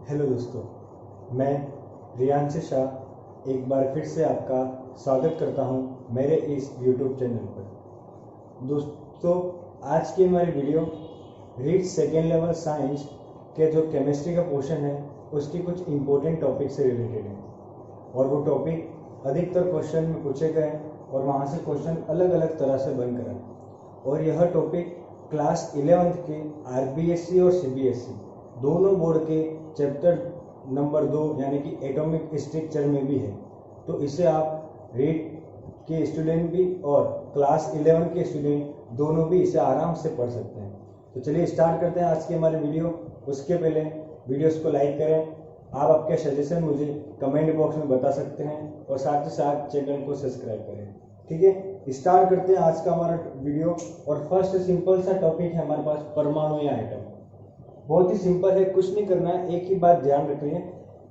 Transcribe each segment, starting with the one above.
Hello दोस्तों, मैं रियांश शाह एक बार फिर से आपका स्वागत करता हूं मेरे इस YouTube चैनल पर। दोस्तों, आज की हमारी video read second level science के जो केमिस्ट्री का पोर्शन है उसकी कुछ इम्पोर्टेंट टॉपिक से रिलेटेड है और वो टॉपिक अधिकतर क्वेश्चन में पूछे गए और वहाँ से क्वेश्चन अलग अलग तरह से बनकर आए। और यह टॉपिक क्लास 11th के RBSC और CBSC दोनों बोर्ड के चैप्टर नंबर 2 यानी कि एटॉमिक स्ट्रक्चर में भी है। तो इसे आप रीड के स्टूडेंट भी और क्लास 11 के स्टूडेंट दोनों भी इसे आराम से पढ़ सकते हैं। तो चलिए स्टार्ट करते हैं आज की हमारी वीडियो। उसके पहले वीडियोस को लाइक करें। आप आपके सजेशन मुझे कमेंट बॉक्स में बता सकते हैं और साथ ही साथ चैनल को सब्सक्राइब करें। ठीक है, स्टार्ट करते हैं आज का हमारा वीडियो। और फर्स्ट सिंपल सा टॉपिक है हमारे पास परमाणु या एटम। बहुत ही सिंपल है, कुछ नहीं करना है, एक ही बात ध्यान रखनी है।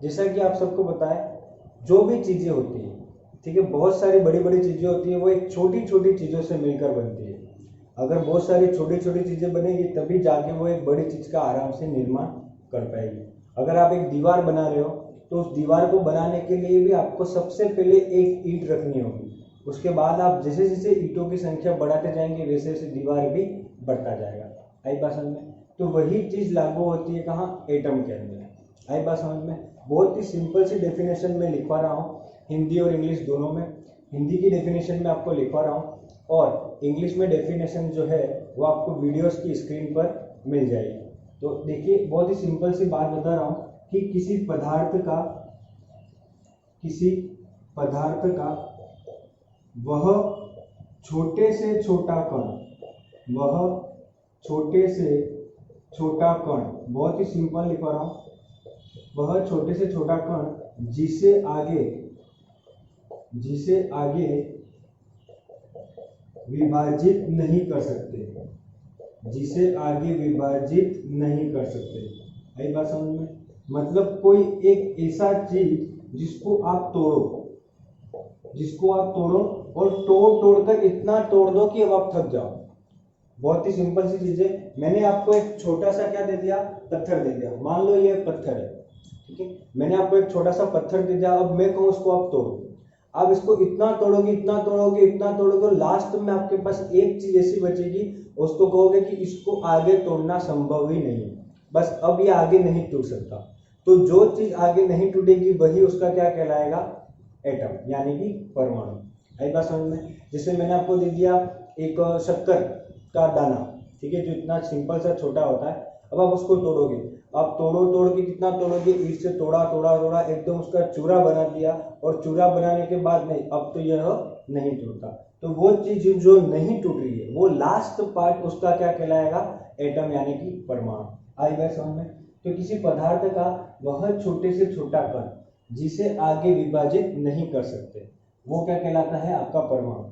जैसा कि आप सबको पता है, जो भी चीज़ें होती है, ठीक है, बहुत सारी बड़ी बड़ी चीज़ें होती है, वो एक छोटी छोटी चीज़ों से मिलकर बनती है। अगर बहुत सारी छोटी छोटी चीज़ें बनेगी तभी जाके वो एक बड़ी चीज़ का आराम से निर्माण कर पाएगी। अगर आप एक दीवार बना रहे हो तो उस दीवार को बनाने के लिए भी आपको सबसे पहले एक ईंट रखनी होगी। उसके बाद आप जैसे जैसे ईंटों की संख्या बढ़ाते जाएंगे वैसे वैसे दीवार भी बढ़ता जाएगा। आई बात समझ में? तो वही चीज़ लागू होती है कहाँ? एटम के अंदर। आई बात समझ में? बहुत ही सिंपल सी डेफिनेशन में लिखवा रहा हूँ, हिंदी और इंग्लिश दोनों में। हिंदी की डेफिनेशन में आपको लिखवा रहा हूँ और इंग्लिश में डेफिनेशन जो है वो आपको वीडियोस की स्क्रीन पर मिल जाएगी। तो देखिए, बहुत ही सिंपल सी बात बता रहा हूँ कि किसी पदार्थ का वह छोटे से छोटा कण, वह छोटे से छोटा कण, बहुत ही सिंपल लिख रहा हूं, वह छोटे से छोटा कण जिसे आगे विभाजित नहीं कर सकते, जिसे आगे विभाजित नहीं कर सकते। आई बात समझ में? मतलब कोई एक ऐसा चीज जिसको आप तोड़ो और तोड़कर इतना तोड़ दो कि अब आप थक जाओ। बहुत ही सिंपल सी चीज है। मैंने आपको एक छोटा सा क्या दे दिया? पत्थर दे दिया। मान लो ये पत्थर है, ठीक है, मैंने आपको एक छोटा सा पत्थर दे दिया। अब मैं कहूँ इसको आप तोड़ो। आप इसको इतना तोड़ोगे, लास्ट में आपके पास एक चीज ऐसी बचेगी, उसको कहोगे कि इसको आगे तोड़ना संभव ही नहीं है, बस अब ये आगे नहीं टूट सकता। तो जो चीज आगे नहीं टूटेगी वही उसका क्या कहलाएगा? एटम, यानी कि परमाणु। आई बात समझ में? जैसे मैंने आपको दे दिया एक शक्कर का दाना, ठीक है, जो इतना सिंपल सा छोटा होता है। अब आप उसको तोड़ोगे, आप तोड़ के कितना तोड़ोगे? ईंट से तोड़ा एकदम उसका चूरा बना दिया। और चूरा बनाने के बाद नहीं, अब तो यह नहीं टूटता। तो वो चीज जो नहीं टूट रही है वो लास्ट पार्ट उसका क्या कहलाएगा? एटम, यानी कि परमाणु। आई बात समझ में? तो किसी पदार्थ का वह छोटे से छोटा कण जिसे आगे विभाजित नहीं कर सकते, वो क्या कहलाता है? आपका परमाणु।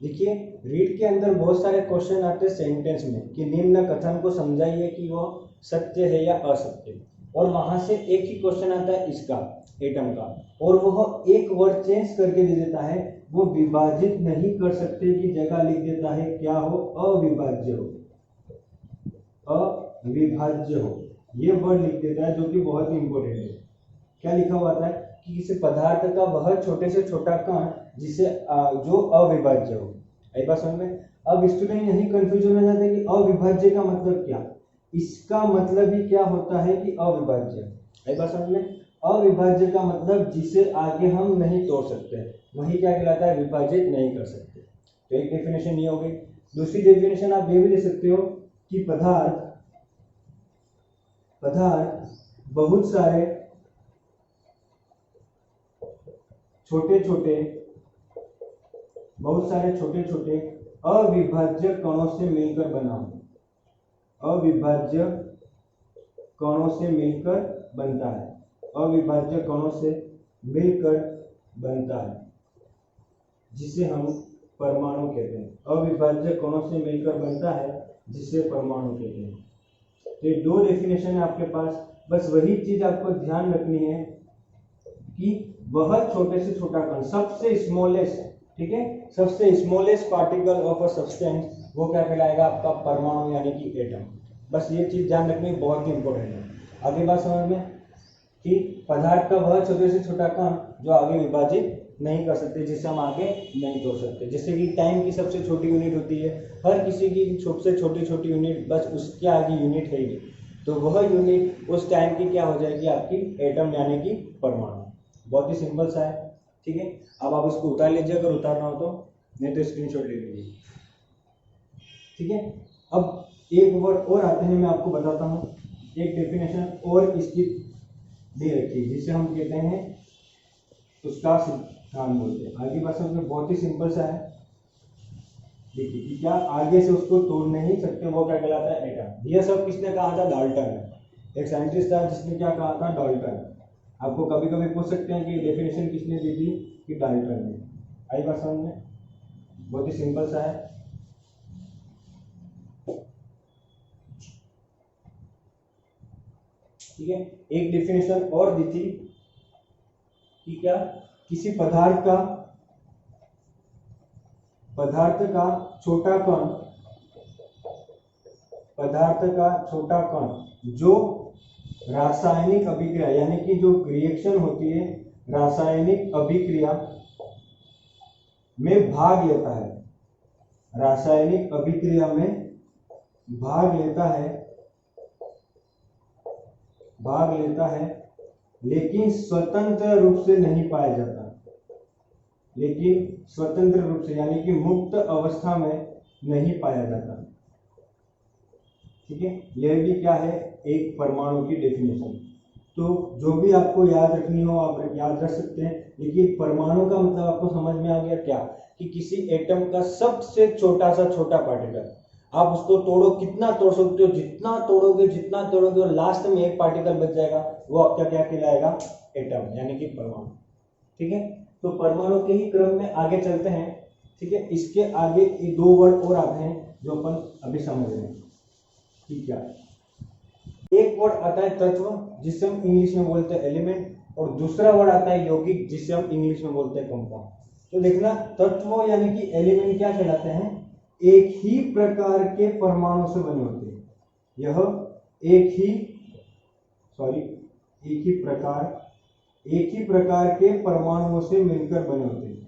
देखिए, रीड के अंदर बहुत सारे क्वेश्चन आते हैं सेंटेंस में कि निम्न कथन को समझाइए कि वह सत्य है या असत्य। और वहां से एक ही क्वेश्चन आता है इसका, एटम का, और वह एक वर्ड चेंज करके दे देता है। वो विभाजित नहीं कर सकते की जगह लिख देता है क्या हो? अविभाज्य हो, अविभाज्य हो, ये वर्ड लिख देता है, जो कि बहुत ही इंपॉर्टेंट है। क्या लिखा हुआ था कि किसी पदार्थ का वह छोटे से छोटा कण जिसे जो अविभाज्य हो। आई बात समझ में? अब स्टूडेंट यही कंफ्यूजन हो जाता है कि अविभाज्य का मतलब क्या? इसका मतलब ही क्या होता है कि अविभाज्य। आई बात समझ में? अविभाज्य का मतलब जिसे आगे हम नहीं तोड़ सकते, वही क्या कहलाता है? विभाजित नहीं कर सकते। तो एक डेफिनेशन ये हो गई। दूसरी डेफिनेशन आप ये भी दे सकते हो कि पदार्थ बहुत सारे छोटे छोटे अविभाज्य कणों से मिलकर बना हो। अविभाज्य कणों से मिलकर बनता है, अविभाज्य कणों से मिलकर बनता है, जिसे हम परमाणु कहते हैं। अविभाज्य कणों से मिलकर बनता है जिसे परमाणु कहते हैं। तो ये दो डेफिनेशन है आपके पास। बस वही चीज आपको ध्यान रखनी है कि वह छोटे से छोटा कण, सबसे स्मॉलेस्ट, ठीक है, सबसे smallest particle of a substance, वो क्या कहलाएगा? आपका परमाणु, यानी कि एटम। बस ये चीज ध्यान रखनी बहुत ही इंपॉर्टेंट है। आगे बात समझ में? कि पदार्थ का वह छोटे से छोटा कण जो आगे विभाजित नहीं कर सकते, जिसे हम आगे नहीं तोड़ सकते। जैसे कि टाइम की सबसे छोटी यूनिट होती है, हर किसी की सबसे छोटी छोटी यूनिट, बस उसके आगे यूनिट है ही, तो वह यूनिट उस टाइम की क्या हो जाएगी, आपकी एटम यानी कि परमाणु। बहुत ही सिंपल सा है, ठीक है। अब आप इसको उतार लीजिए अगर उतारना हो तो, नहीं तो स्क्रीनशॉट ले लीजिए, ठीक है। अब एक वर्ड और आते हैं, मैं आपको बताता हूँ, एक डेफिनेशन और इसकी दे रखी है जिसे हम कहते हैं उसका सिद्धांत बोलते हैं। आगे भाषा में बहुत ही सिंपल सा है, देखिए कि क्या आगे से उसको तोड़ नहीं सकते, वो क्या कहलाता है, एटम। यह सब किसने कहा था, डाल्टन। एक साइंटिस्ट था जिसने क्या कहा था, डाल्टन। आपको कभी कभी पूछ सकते हैं कि डेफिनेशन किसने दी थी, कि डाल्टन ने। आई बात समझ में, बहुत ही सिंपल सा है, ठीक है। एक डेफिनेशन और दी थी कि क्या, किसी पदार्थ का छोटा कण, जो रासायनिक अभिक्रिया यानी कि जो रिएक्शन होती है, रासायनिक अभिक्रिया में भाग लेता है, रासायनिक अभिक्रिया में भाग लेता है, लेकिन स्वतंत्र रूप से नहीं पाया जाता, लेकिन स्वतंत्र रूप से यानी कि मुक्त अवस्था में नहीं पाया जाता, ठीक है। यह भी क्या है, एक परमाणु की डेफिनेशन। तो जो भी आपको याद रखनी हो आप याद रख सकते हैं, लेकिन परमाणु का मतलब आपको समझ में आ गया क्या, कि किसी एटम का सबसे छोटा सा छोटा पार्टिकल, आप उसको तोड़ो, कितना तोड़ सकते हो, जितना तोड़ोगे और लास्ट में एक पार्टिकल बच जाएगा, वो आपका क्या कहलाएगा, एटम यानी कि परमाणु, ठीक है। तो परमाणु के ही क्रम में आगे चलते हैं, ठीक है। इसके आगे दो वर्ड और आते हैं जो अपन अभी समझ रहे हैं, ठीक है। एक वर्ड आता है तत्व, जिसे हम इंग्लिश में बोलते हैं एलिमेंट, और दूसरा वर्ड आता है यौगिक, जिसे हम इंग्लिश में बोलते हैं कंपाउंड। तो देखना, तत्व यानी कि एलिमेंट क्या कहलाते हैं, एक ही प्रकार के परमाणु से बने होते हैं। यह एक ही प्रकार के परमाणुओं से मिलकर बने होते हैं,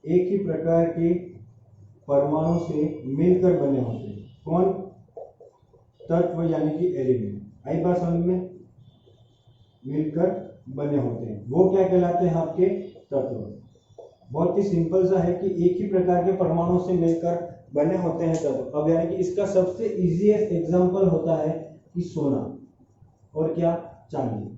एक ही प्रकार के परमाणु से मिलकर बने होते हैं। कौन, तत्व यानी कि एलिमेंट। आई बात समझ में, मिलकर बने होते हैं, वो क्या कहलाते हैं, आपके तत्व। बहुत ही सिंपल सा है कि एक ही प्रकार के परमाणु से मिलकर बने होते हैं तत्व। अब यानी कि इसका सबसे इजीएस्ट एग्जांपल होता है कि सोना और क्या, चांदी।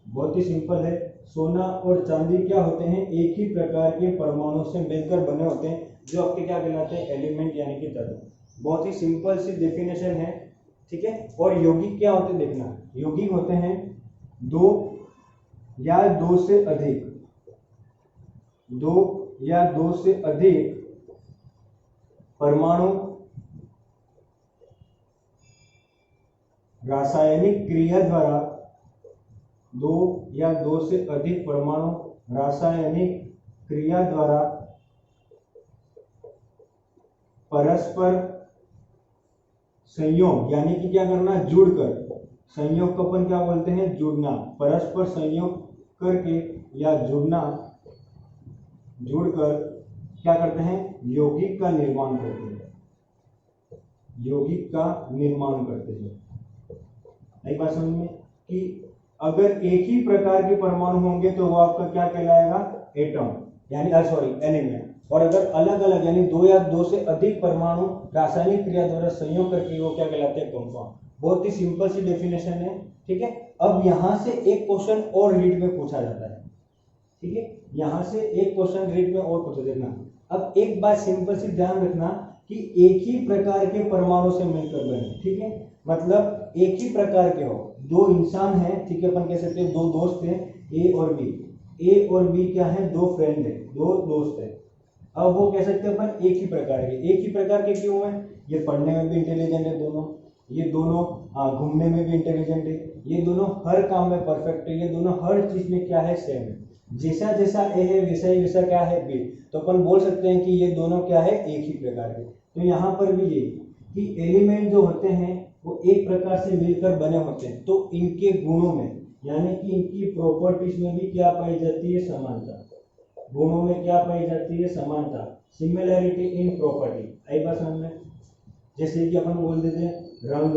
बहुत ही सिंपल है, सोना और चांदी क्या होते हैं, एक ही प्रकार के परमाणु से मिलकर बने होते हैं, जो आपके क्या कहलाते हैं, एलिमेंट यानी कि तत्व। बहुत ही सिंपल सी डेफिनेशन है, ठीक है। और यौगिक क्या होते हैं, देखना, यौगिक होते हैं दो या दो से अधिक परमाणु रासायनिक क्रिया द्वारा, दो या दो से अधिक परमाणु रासायनिक क्रिया द्वारा परस्पर संयोग यानी कि क्या करना, जुड़कर, संयोग को अपन क्या बोलते हैं, जुड़ना, परस्पर संयोग करके या जुड़कर क्या करते हैं, यौगिक का निर्माण करते हैं, एक बात समझ में, कि अगर एक ही प्रकार के परमाणु होंगे तो वो आपका क्या कहलाएगा, एटम यानी एलिमेंट। और अगर अलग अलग यानी दो या दो से अधिक परमाणु रासायनिक क्रिया द्वारा संयोग करके वो क्या कहलाते हैं, कंपाउंड। बहुत ही सिंपल सी डेफिनेशन है, ठीक है। अब यहां से एक क्वेश्चन और रीड में पूछा जाता है, ठीक है, यहां से एक क्वेश्चन रीड में और पूछा देखना। अब एक बात सिंपल सी ध्यान रखना कि एक ही प्रकार के परमाणु से मिलकर बने, ठीक है, मतलब एक ही प्रकार के हो, दो इंसान हैं, ठीक है, अपन कह सकते हैं दो दोस्त हैं, ए और बी क्या है, दो फ्रेंड है, दो दोस्त है। अब वो कह सकते हैं अपन एक ही प्रकार के क्यों है, ये पढ़ने में भी इंटेलिजेंट है दोनों, ये दोनों घूमने में भी इंटेलिजेंट है, ये दोनों हर काम में परफेक्ट है, ये दोनों हर चीज में क्या है, सेम है, जैसा जैसा ए है वैसा ही वैसा क्या है, बी। तो अपन बोल सकते हैं कि ये दोनों क्या है, एक ही प्रकार के। तो यहाँ पर भी ये कि एलिमेंट जो होते हैं वो एक प्रकार से मिलकर बने होते हैं, तो इनके गुणों में यानी कि इनकी प्रॉपर्टीज में भी क्या पाई जाती है, समानता। गुणों में क्या पाई जाती है, समानता, सिमिलैरिटी इन प्रॉपर्टी। आई बात समझ में? जैसे कि अपन बोल देते हैं रंग,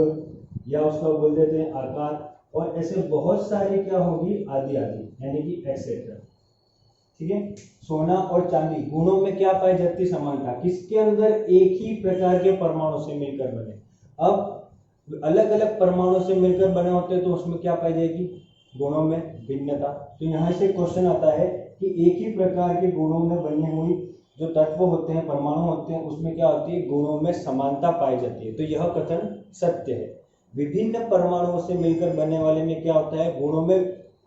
या उसका बोल देते हैं आकार, और ऐसे बहुत सारी क्या होगी, आदि आदि, यानी कि एक्सेट्रा। ठीक है। सोना और चांदी गुणों में क्या पाई जाती है, समानता। किसके अंदर, एक ही प्रकार के परमाणु से मिलकर बने। अब अलग अलग परमाणु से मिलकर बने होते हैं तो उसमें क्या पाई जाएगी, गुणों में भिन्नता। तो यहाँ से क्वेश्चन आता है कि एक ही प्रकार के गुणों में बनी हुई जो तत्व होते हैं, परमाणु होते हैं, उसमें क्या होती है, गुणों में समानता पाई जाती है। तो यह कथन सत्य है। विभिन्न परमाणुओं से मिलकर बनने वाले में क्या होता है, गुणों में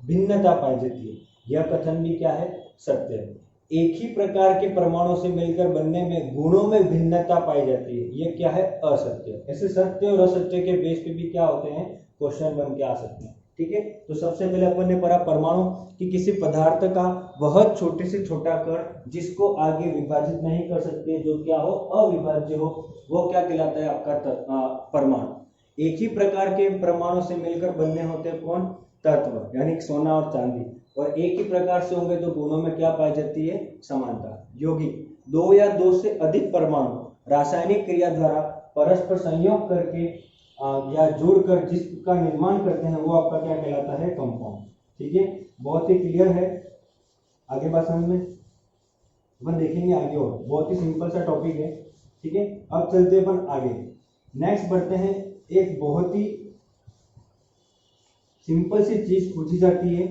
भिन्नता पाई जाती है। यह कथन भी क्या है, सत्य है। एक ही प्रकार के परमाणु से मिलकर बनने में गुणों में भिन्नता पाई जाती है, यह क्या है, असत्य। ऐसे सत्य और असत्य के बेस पे भी क्या होते हैं, क्वेश्चन बन के आ सकते हैं। ठीक है। तो सबसे पहले अपन ने पढ़ा परमाणु कि किसी पदार्थ का वह छोटे से छोटा कण जिसको आगे विभाजित नहीं कर सकते, जो क्या हो, अविभाज्य हो, वो क्या कहलाता है, आपका परमाणु। एक ही प्रकार के परमाणु से मिलकर बनने होते हैं कौन, तत्व, यानी सोना और चांदी, और एक ही प्रकार से होंगे तो गुणों में क्या पाई जाती है, समानता। यौगिक, दो या दो से अधिक परमाणु रासायनिक क्रिया द्वारा परस्पर संयोग करके या जोड़कर जिसका निर्माण करते हैं वो आपका क्या कहलाता है, कंपाउंड। ठीक है, बहुत ही क्लियर है। आगे बात समझ में, अपन देखेंगे आगे, और बहुत ही सिंपल सा टॉपिक है। ठीक है, अब चलते हैं अपन आगे, नेक्स्ट बढ़ते हैं। एक बहुत ही सिंपल सी चीज पूछी जाती है,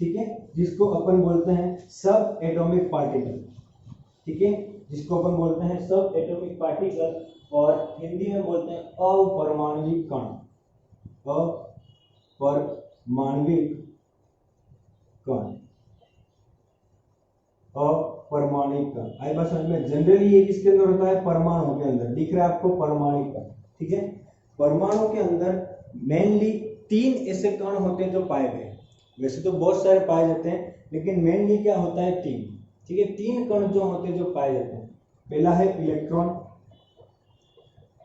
ठीक है, जिसको अपन बोलते हैं सब एटॉमिक पार्टिकल। ठीक है, जिसको अपन बोलते हैं सब एटॉमिक पार्टिकल, और हिंदी में बोलते हैं अपरमाणविक कण। अपरमाणविक कण, अपरमाणविक कण। आई बात समझ में? जनरली ये किसके अंदर होता है, परमाणु के अंदर। दिख रहा है आपको परमाणविक कण। ठीक है, परमाणु के अंदर मेनली 3 ऐसे कण होते हैं जो पाए गए। वैसे तो बहुत सारे पाए जाते हैं, लेकिन मेनली क्या होता है, 3। ठीक है, 3 कण जो होते हैं जो पाए जाते हैं। पहला है इलेक्ट्रॉन,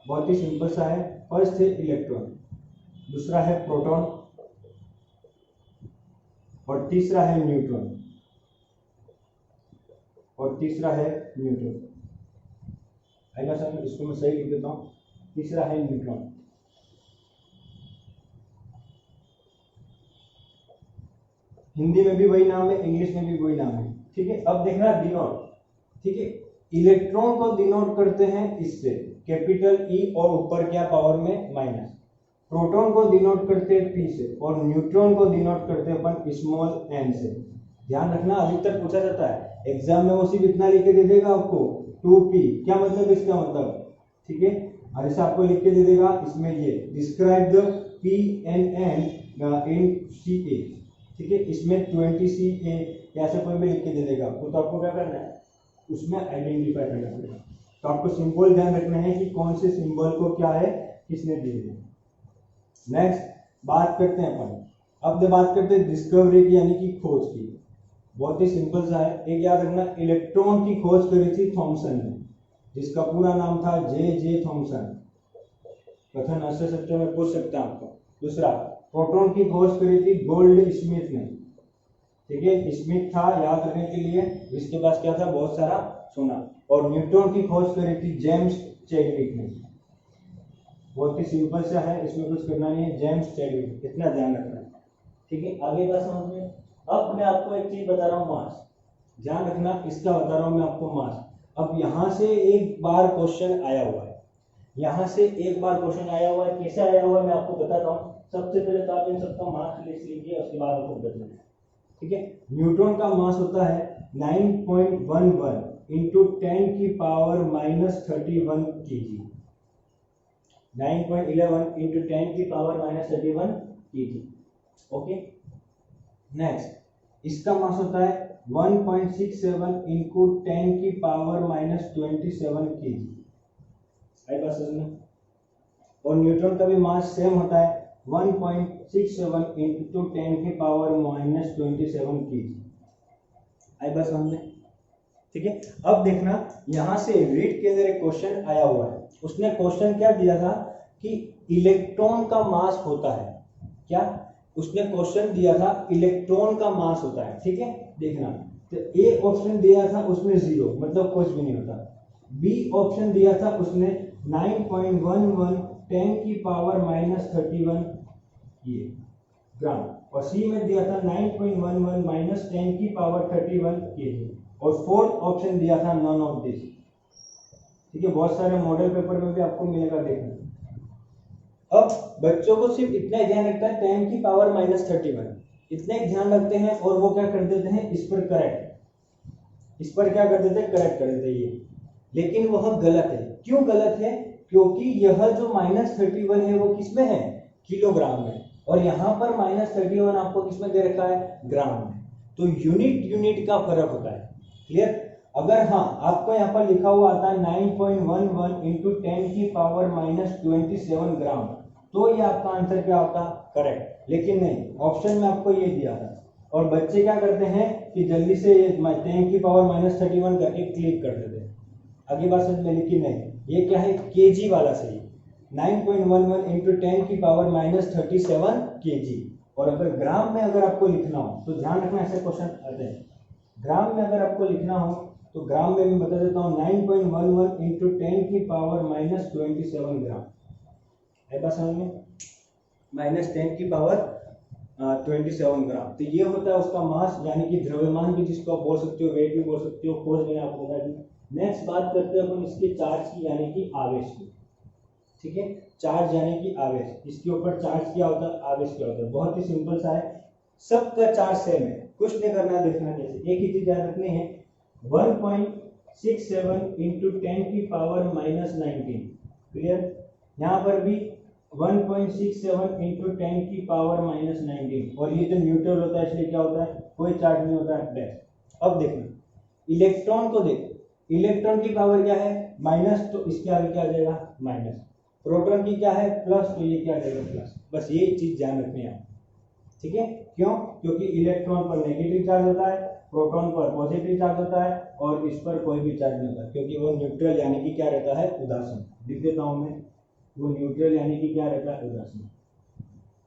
बहुत ही सिंपल सा है, फर्स्ट है इलेक्ट्रॉन, दूसरा है प्रोटॉन, और तीसरा है न्यूट्रॉन, और तीसरा है न्यूट्रॉन। आएगा सर, इसको मैं सही लिख देता हूं, तीसरा है न्यूट्रॉन। हिंदी में भी वही नाम है, इंग्लिश में भी वही नाम है। ठीक है, अब देखना डिनोट। ठीक है, इलेक्ट्रॉन को डिनोट करते हैं इससे, कैपिटल ई, और ऊपर क्या, पावर में माइनस। प्रोटॉन को डिनोट करते हैं पी से, और न्यूट्रॉन को डिनोट करते हैं अपन स्मॉल एन से। ध्यान रखना, अधिकतर पूछा जाता है एग्जाम में, वो सिर्फ इतना लिख के दे देगा आपको, 2p। क्या मतलब इसका मतलब, ठीक है, और ऐसा आपको लिख के दे देगा इसमें ये describe the PNN in Ca। ठीक है, इसमें 20Ca ऐसे कोई भी लिख के दे देगा आपको, तो आपको क्या करना है, उसमें आइडेंटिफाई करना पड़ेगा। तो आपको सिंबल ध्यान रखना है कि कौन से सिंबल को क्या है, किसने दिए है। नेक्स्ट बात करते हैं अपन, अब बात करते हैं डिस्कवरी की, यानी कि खोज की। बहुत ही सिंपल सा है, एक याद रखना, इलेक्ट्रॉन की खोज करी थी थॉमसन ने, जिसका पूरा नाम था J.J. थॉमसन। कथन ऐसे सत्य में पूछ सकते हैं आपको। दूसरा, प्रोटॉन की खोज करी थी गोल्ड स्मिथ ने। ठीक है, स्मिथ था याद रखने के लिए, जिसके पास क्या था, बहुत सारा सोना। और न्यूट्रॉन की खोज करी थी जेम्स चैडविक ने। बहुत ही सिंपल सा है, इसमें कुछ करना नहीं है, जेम्स चैडविक, इतना ध्यान रखना है। ठीक है, आगे बात समझ में। अब मैं आपको एक चीज बता रहा हूँ, मास। ध्यान रखना, इसका बता रहा हूँ मैं आपको, मास। अब यहां से एक बार क्वेश्चन आया हुआ है, यहां से एक बार क्वेश्चन आया हुआ है। कैसे आया हुआ है मैं आपको बताता हूँ। सबसे पहले तो आप इन सबका मास लिख लीजिए, उसके बाद आपको बदलना है। ठीक है, न्यूट्रॉन का मास होता है 9.11 इंटू 10 की पावर माइनस 31 kg। 9.11 इंटू 10 की power minus 31 kg। Okay, next, इसका मास होता है 1.67 इंटू 10 की पावर माइनस 27 kg। आई बात समझ में? और न्यूट्रॉन का भी मास सेम होता है 1.67 इंटू 10 की पावर माइनस 27 kg। आई बात समझ में? ठीक है, अब देखना, यहां से रीड के अंदर एक क्वेश्चन आया हुआ है। उसने क्वेश्चन क्या दिया था कि इलेक्ट्रॉन का मास होता है क्या, उसने क्वेश्चन दिया था इलेक्ट्रॉन का मास होता है, ठीक है, देखना। तो ए ऑप्शन दिया था उसमें 0, मतलब कुछ भी नहीं होता। बी ऑप्शन दिया था उसने 9.11 10 की पावर -31 ये ग्राम, और सी में दिया था 9.11 -10 की पावर 31 केजी, और फोर्थ ऑप्शन दिया था नन ऑफ दिस। ठीक है, बहुत सारे मॉडल पेपर में भी आपको मिलेगा, देखना। अब बच्चों को सिर्फ इतना ही ध्यान रखता है 10 की पावर -31, इतना ही ध्यान रखते हैं, और वो क्या कर देते हैं, इस पर क्या कर देते हैं, करेक्ट कर देते हैं ये। लेकिन वह गलत है। क्यों गलत है? क्योंकि यह जो -31 है वो किसमें है, किलोग्राम में, और यहाँ पर -31 आपको किसमें दे रखा है, ग्राम में। तो यूनिट का फर्क होता है। क्लियर? अगर हाँ आपको यहाँ पर लिखा हुआ आता है 9.11 × 10 की पावर -27 ग्राम, तो ये आपका आंसर क्या होता, करेक्ट। लेकिन नहीं, ऑप्शन में आपको ये दिया था, और बच्चे क्या करते हैं कि जल्दी से 10 की पावर -31 करके क्लिक कर देते हैं। आगे बात समझ में, लेकिन नहीं, ये क्या है, केजी वाला सही, 9.11 × 10 की पावर -37 केजी। और अगर ग्राम में अगर आपको लिखना हो तो ध्यान रखना, ऐसे क्वेश्चन आते हैं। ग्राम में अगर आपको लिखना हो तो ग्राम में मैं बता देता हूँ 9.11 × 10 की पावर -27 ग्राम। है बात समझ में, -10 की पावर 27 ग्राम। तो ये होता है उसका मास, यानी कि द्रव्यमान भी जिसको आप बोल सकते हो, वेट भी बोल सकते हो, फोर्स मैंने आपको बता दी। नेक्स्ट बात करते हैं अपन इसके चार्ज की, यानी कि आवेश की। ठीक है, चार्ज यानी कि आवेश, इसके ऊपर चार्ज क्या होता है, आवेश क्या होता है। बहुत ही सिंपल सा है, सबका चार्ज सेम है, कुछ नहीं करना है, देखना कैसे। एक ही चीज याद रखनी है, 1.67 × 10 की पावर -19। क्लियर? यहाँ पर भी 1.67 × 10 की पावर -19, और ये जो न्यूट्रल होता है इसलिए क्या होता है, कोई चार्ज नहीं होता है, डैश। अब देखना, इलेक्ट्रॉन को देख, इलेक्ट्रॉन की पावर क्या है, माइनस, तो इसके आगे क्या आ जाएगा, माइनस। प्रोटॉन की क्या है, प्लस, तो ये क्या आ जाएगा, प्लस। बस ये चीज ध्यान रखनी है, ठीक है। क्यों? क्योंकि इलेक्ट्रॉन पर नेगेटिव चार्ज होता है, प्रोटॉन पर पॉजिटिव चार्ज होता है, और इस पर कोई भी चार्ज नहीं होता, क्योंकि वो न्यूट्रल यानी कि क्या रहता है, उदासीन। लिख देता हूं मैं, वो न्यूट्रल यानी कि क्या रहता है, उदासीन।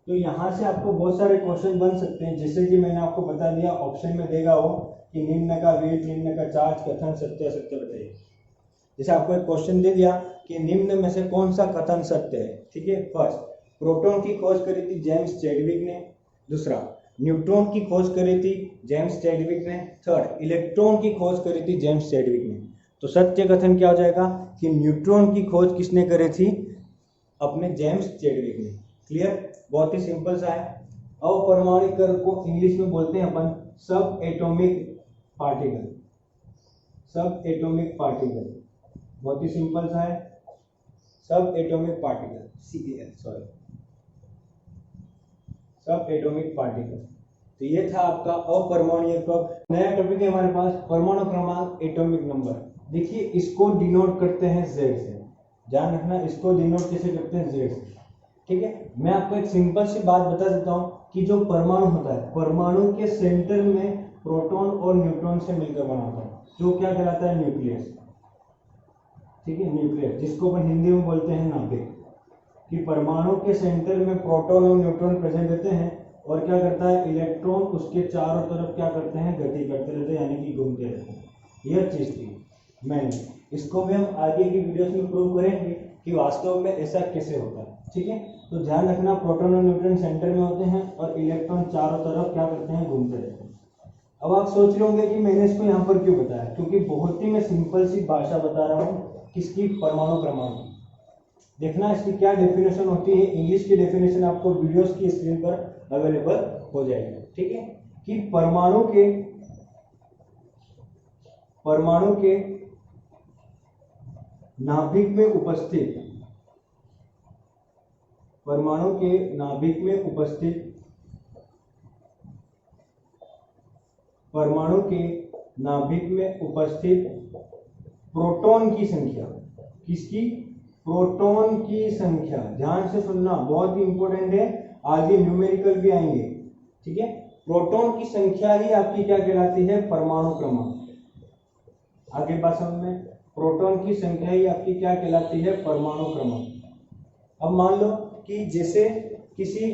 तो यहाँ से आपको बहुत सारे क्वेश्चन बन सकते हैं, जैसे कि मैंने आपको बता दिया, ऑप्शन में देगा वो कि निम्न का वेट, निम्न का चार्ज, कथन सत्य असत्य बताइए। जैसे आपको एक क्वेश्चन दे दिया कि निम्न में से कौन सा कथन सत्य है। ठीक है, फर्स्ट, प्रोटॉन की खोज करी थी जेम्स चैडविक ने। दूसरा, न्यूट्रॉन की खोज करी थी जेम्स चैडविक ने। थर्ड, इलेक्ट्रॉन की खोज करी थी जेम्स चैडविक ने। तो सत्य कथन क्या हो जाएगा कि न्यूट्रॉन की खोज किसने करी थी, अपने जेम्स चैडविक ने। क्लियर? बहुत ही सिंपल सा है। अपरमाणु कण को इंग्लिश में बोलते हैं अपन सब एटॉमिक पार्टिकल। सब एटॉमिक पार्टिकल, बहुत ही सिंपल सा है, सब एटॉमिक पार्टिकल, CAL, सॉरी, सब एटॉमिक पार्टिकल। तो ये था आपका अपरमाणु कण। नया टॉपिक है हमारे पास, परमाणु क्रमांक, एटॉमिक नंबर। देखिए, इसको डिनोट करते हैं Z से, ध्यान रखना, इसको डिनोट कैसे करते हैं, Z से। ठीक है, मैं आपको एक सिंपल सी बात बता देता हूं कि जो परमाणु होता है, परमाणु के सेंटर में प्रोटॉन और न्यूट्रॉन से मिलकर बना होता है, जो क्या कहलाता है, न्यूक्लियस। ठीक है, न्यूक्लियस, जिसको अपन हिंदी में बोलते हैं नाभिक। कि परमाणु के सेंटर में प्रोटॉन और न्यूट्रॉन प्रेजेंट रहते हैं, और क्या करता है, इलेक्ट्रॉन उसके चारों तरफ क्या करते हैं, गति करते रहते हैं, यानी कि घूमते रहते हैं। यह चीज थी मैंने, इसको भी हम आगे की वीडियोस में प्रूव करेंगे कि वास्तव में ऐसा कैसे होता है। ठीक है, तो ध्यान रखना, प्रोटॉन और न्यूट्रॉन सेंटर में होते हैं, और इलेक्ट्रॉन चारों तरफ क्या करते हैं, घूमते रहते हैं। अब आप सोच रहे होंगे कि मैंने इसको यहाँ पर क्यों बताया, क्योंकि बहुत ही मैं सिंपल सी भाषा बता रहा हूँ किसकी, परमाणु क्रमांक की। देखना इसकी क्या डेफिनेशन होती है, इंग्लिश की डेफिनेशन आपको वीडियोस की स्क्रीन पर अवेलेबल हो जाएगी। ठीक है, कि परमाणु के नाभिक में उपस्थित, परमाणु के नाभिक में उपस्थित, परमाणु के नाभिक में उपस्थित प्रोटॉन की संख्या, किसकी, प्रोटॉन की संख्या। ध्यान से सुनना, बहुत ही इंपॉर्टेंट है, आगे न्यूमेरिकल भी आएंगे। ठीक है, प्रोटॉन की संख्या ही आपकी क्या कहलाती है, परमाणु क्रमांक। आगे बात समझ में, प्रोटॉन की संख्या ही आपकी क्या कहलाती है, परमाणु क्रमांक। अब मान लो कि जैसे किसी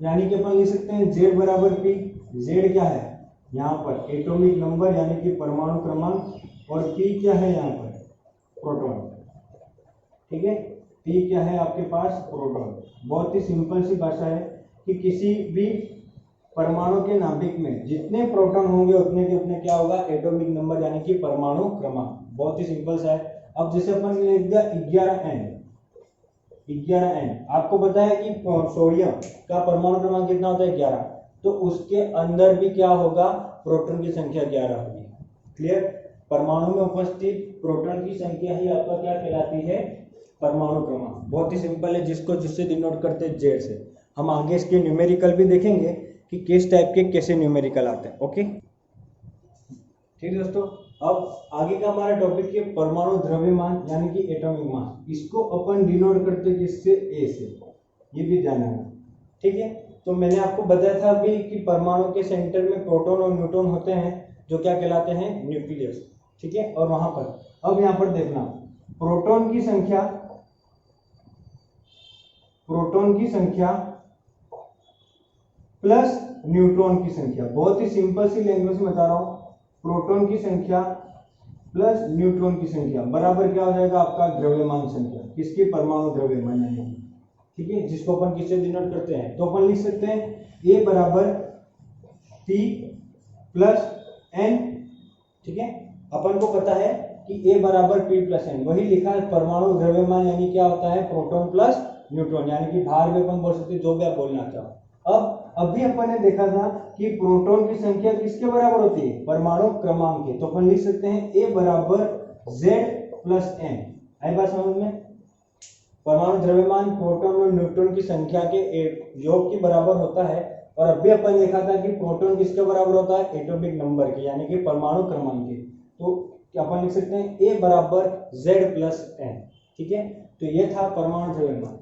यानी कि अपन लिख सकते हैं Z बराबर P। Z क्या है यहाँ पर एटॉमिक नंबर यानी कि परमाणु क्रमांक, और P क्या है यहाँ पर प्रोटॉन। ठीक है, P क्या है आपके पास प्रोटॉन। बहुत ही सिंपल सी भाषा है कि किसी भी परमाणु के नाभिक में जितने प्रोटॉन होंगे उतने के उतने क्या होगा एटॉमिक नंबर यानी कि परमाणु क्रमांक। बहुत ही सिंपल सा है। अब जैसे अपन ने लिख दिया 11N, आपको पता है कि सोडियम का परमाणु क्रमांक कितना होता है 11, तो उसके अंदर भी क्या होगा प्रोटॉन की संख्या 11 होगी। क्लियर, परमाणु में उपस्थित प्रोटॉन की संख्या ही आपका क्या कहलाती है परमाणु क्रमांक। बहुत ही सिंपल है, जिससे डिनोट करते हैं Z से। हम आगे इसके न्यूमेरिकल भी देखेंगे कि किस टाइप के कैसे न्यूमेरिकल आते हैं। ओके ठीक है दोस्तों, अब आगे का हमारा टॉपिक है परमाणु द्रव्यमान यानी कि एटॉमिक मास। इसको अपन डिनोट करते हैं किससे A से, ये भी ध्यान रखना। ठीक है, तो मैंने आपको बताया था अभी कि परमाणु के सेंटर में प्रोटॉन और न्यूट्रॉन होते हैं जो क्या कहलाते हैं न्यूक्लियस। ठीक है, और वहां पर अब यहाँ पर देखना प्रोटॉन की संख्या प्लस न्यूट्रॉन की संख्या। बहुत ही सिंपल सी लैंग्वेज में बता रहा हूं, प्रोटॉन की संख्या प्लस न्यूट्रॉन की संख्या बराबर क्या हो जाएगा आपका द्रव्यमान संख्या। किसकी परमाणु द्रव्यमान यानी। ठीक है, जिसको अपन किससे डिनोट करते हैं, तो अपन लिख सकते हैं A बराबर P प्लस N। ठीक है, अपन को पता है कि A बराबर P प्लस N, वही लिखा है परमाणु द्रव्यमान यानी क्या होता है प्रोटॉन प्लस न्यूट्रॉन, यानी कि भार भी अपन बोल सकते हैं, जो भी आप बोलना चाहो। अब अभी अपन ने देखा था कि प्रोटॉन की संख्या किसके बराबर होती है परमाणु क्रमांक के, तो अपन लिख सकते हैं A बराबर Z प्लस N। आई बात समझ में। परमाणु द्रव्यमान प्रोटॉन और न्यूट्रॉन की संख्या के योग के बराबर होता है, और अभी अपन देखा था कि प्रोटॉन किसके बराबर होता है एटॉमिक नंबर के यानी कि परमाणु क्रमांक के। तो अपन लिख सकते हैं A बराबर Z प्लस N। ठीक है, तो ये था परमाणु द्रव्यमान।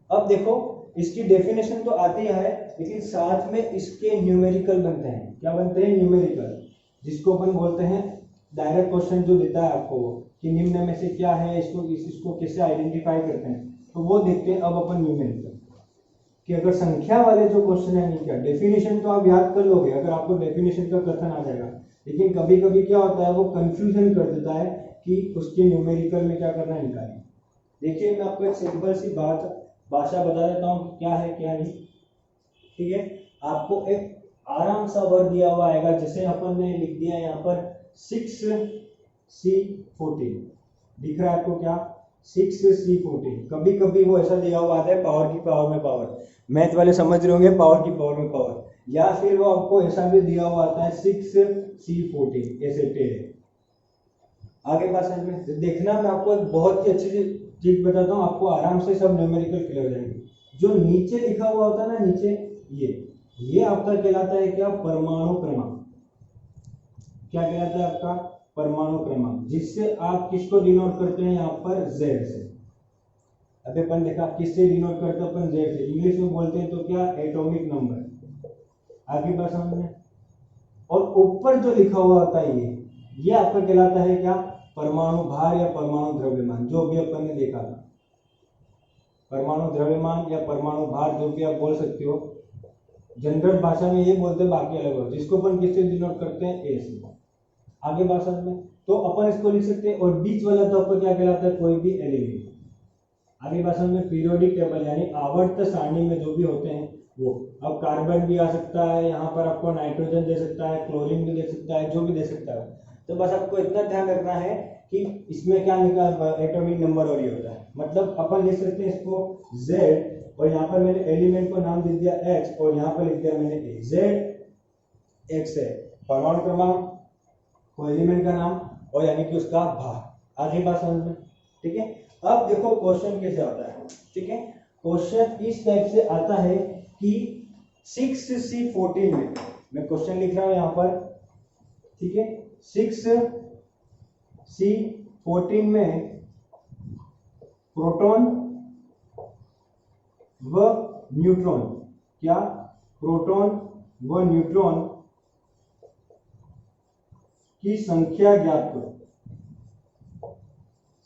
अब देखो इसकी डेफिनेशन तो आती है, लेकिन साथ में इसके न्यूमेरिकल बनते हैं। क्या बनते हैं न्यूमेरिकल, जिसको अपन बोलते हैं डायरेक्ट क्वेश्चन जो देता है आपको कि निम्न में से क्या है, इसको कैसे आइडेंटिफाई करते हैं, तो वो देखते हैं। अब अपन न्यूमेरिकल कि अगर संख्या वाले जो क्वेश्चन है नहीं, क्या डेफिनेशन तो आप याद कर लोगे अगर आपको डेफिनेशन का कथन आ जाएगा, लेकिन कभी कभी क्या होता है वो कंफ्यूजन कर देता है कि उसके न्यूमेरिकल में क्या करना है निकालें। देखिए मैं आपको एक सिंपल सी भाषा बता देता हूँ क्या है क्या नहीं। ठीक है, आपको एक आराम सा वर्ड दिया हुआ आएगा, जैसे अपन ने लिख दिया यहाँ पर 6C14 दिख रहा है आपको क्या 6C14। कभी कभी वो ऐसा दिया हुआ आता है पावर की पावर में पावर, मैथ वाले समझ रहे होंगे पावर की पावर में पावर, या फिर वो आपको ऐसा भी दिया हुआ आता है 6C14 ऐसे टेढ़े। आगे बात समझ में देखना, मैं आपको एक बहुत ही अच्छी चीज बताता हूँ, आपको आराम से सब न्यूमेरिकल क्लियर हो जाएंगे। जो नीचे लिखा हुआ होता है ना नीचे, ये आपका कहलाता है क्या परमाणु क्रमांक। क्या कहलाता है आपका परमाणु क्रमांक, जिससे आप किसको डिनोट करते हैं यहाँ पर Z से। अभी अपन देखा किससे डिनोट करते हैं अपन Z से, इंग्लिश में बोलते हैं तो क्या एटॉमिक नंबर। आगे बात समझ में। और ऊपर जो लिखा हुआ होता है ये आपका कहलाता है क्या परमाणु भार या परमाणु द्रव्यमान, जो भी अपन ने देखा था। परमाणु द्रव्यमान या परमाणु भार जो भी आप बोल सकते हो, जनरल भाषा में ये बोलते हैं, बाकी अलग हो, जिसको अपन किससे डिनोट करते हैं A से। आगे भाषा में तो अपन इसको लिख सकते हैं, और बीच वाला तो आपको क्या कहलाता है कोई भी एलिमेंट। आगे भाषा में पीरियोडिक टेबल यानी आवर्त सारणी में जो भी होते हैं वो। अब कार्बन भी आ सकता है यहाँ पर, आपको नाइट्रोजन दे सकता है, क्लोरीन भी दे सकता है, जो भी दे सकता है। तो बस आपको इतना ध्यान रखना है कि इसमें क्या निकाल एटॉमिक नंबर और ये होता है। मतलब अपन लिख सकते हैं इसको Z, और यहाँ पर मैंने एलिमेंट को नाम दे दिया H, और यहाँ पर लिख दिया मैंने A। Z X है परमाणु क्रमांक, वो एलिमेंट का नाम, और यानी कि उसका भार। आगे बात समझ में। ठीक है, अब देखो क्वेश्चन कैसे आता है। ठीक है, क्वेश्चन इस टाइप से आता है कि 6C14 में, मैं क्वेश्चन लिख रहा हूं यहाँ पर। ठीक है, 6C14 में प्रोटॉन व न्यूट्रॉन, क्या प्रोटॉन व न्यूट्रॉन की संख्या ज्ञात करो।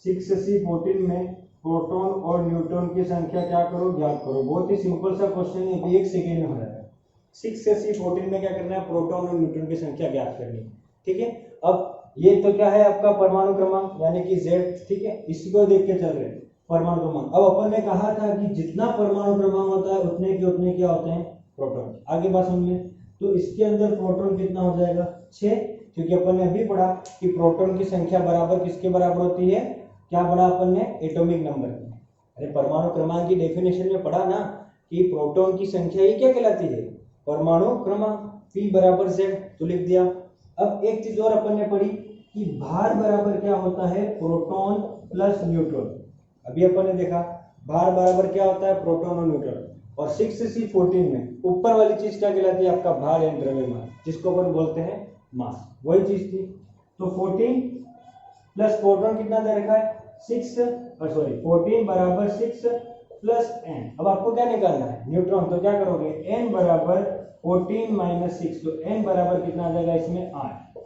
6C14 में प्रोटॉन और न्यूट्रॉन की संख्या क्या करो, ज्ञात करो। बहुत ही सिंपल सा क्वेश्चन है, अभी 1 सेकेंड में हो रहा है। 6 से 14 में क्या करना है, प्रोटॉन और न्यूट्रॉन की संख्या ज्ञात करनी है। ठीक है, अब ये तो क्या है आपका परमाणु क्रमांक यानी कि Z। ठीक है, इसी को देख के चल रहे हैं परमाणु क्रमांक। अब अपन ने कहा था कि जितना परमाणु क्रमांक होता है उतने क्या होते हैं, प्रोटॉन। आगे बात समझ में, तो इसके अंदर प्रोटॉन कितना हो जाएगा, 6, क्योंकि अपन ने अभी पढ़ा कि प्रोटॉन की संख्या बराबर किसके बराबर होती है, क्या पढ़ा अपन ने, एटॉमिक नंबर की। अरे परमाणु क्रमांक की डेफिनेशन में पढ़ा ना कि प्रोटॉन की संख्या ही क्या कहलाती है, परमाणु क्रमांक। P बराबर Z, तो लिख दिया। अब एक चीज और अपन ने पढ़ी कि भार बराबर क्या होता है, प्रोटॉन प्लस न्यूट्रॉन। अभी अपन ने देखा भार बराबर क्या होता है, प्रोटॉन और न्यूट्रॉन। और 6 से 14 में ऊपर वाली चीज क्या कहलाती है, आपका भार या द्रव्यमान, जिसको अपन बोलते हैं मास, वही चीज थी। तो 14 प्लस प्रोटॉन कितना दे रखा है, 14 बराबर 6 प्लस n। अब आपको क्या निकालना है, न्यूट्रॉन। तो क्या करोगे, n बराबर 14 माइनस 6, तो n बराबर कितना आ जाएगा इसमें, 8।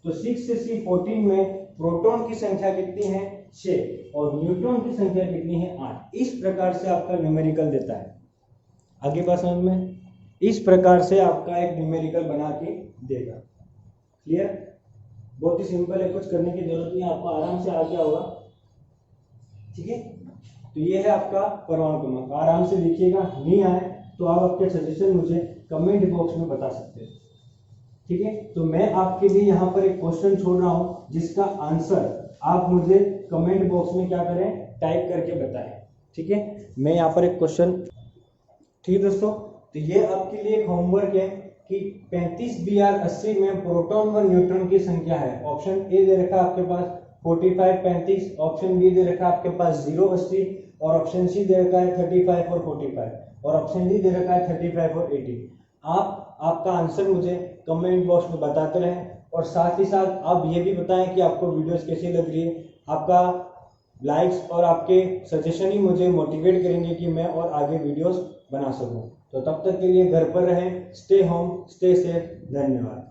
तो 6 से 14 में प्रोटॉन की संख्या कितनी है, 6, और न्यूट्रॉन की संख्या कितनी है, 8। इस प्रकार से आपका न्यूमेरिकल देता है। आगे बात समझ में, इस प्रकार से आपका एक न्यूमेरिकल बना के देगा। क्लियर, बहुत ही सिंपल है, कुछ करने की जरूरत नहीं, आपको आराम से आ गया होगा। ठीक है, तो ये है आपका परमाणु क्रमांक। आराम से लिखिएगा, नहीं आए तो आप आपके सजेशन मुझे कमेंट बॉक्स में बता सकते हैं। ठीक है, तो मैं आपके लिए यहाँ पर एक क्वेश्चन छोड़ रहा हूँ, जिसका आंसर आप मुझे कमेंट बॉक्स में क्या करें, टाइप करके बताएं। ठीक है, मैं यहाँ पर एक क्वेश्चन, ठीक है दोस्तों, तो ये आपके लिए एक होमवर्क है कि 35 Br 80 में प्रोटॉन व न्यूट्रॉन की संख्या है। ऑप्शन ए दे रखा है आपके पास 45 35, ऑप्शन बी दे रखा है आपके पास 0 80, और ऑप्शन सी दे रखा है 35 और 45, और ऑप्शन डी दे रखा है 35 और 80। आप आपका आंसर मुझे कमेंट बॉक्स में बताते रहें, और साथ ही साथ आप ये भी बताएं कि आपको वीडियोस कैसी लग रही है। आपका लाइक्स और आपके सजेशन ही मुझे मोटिवेट करेंगे कि मैं और आगे वीडियोस बना सकूं। तो तब तक के लिए घर पर रहें, स्टे होम, स्टे सेफ। धन्यवाद।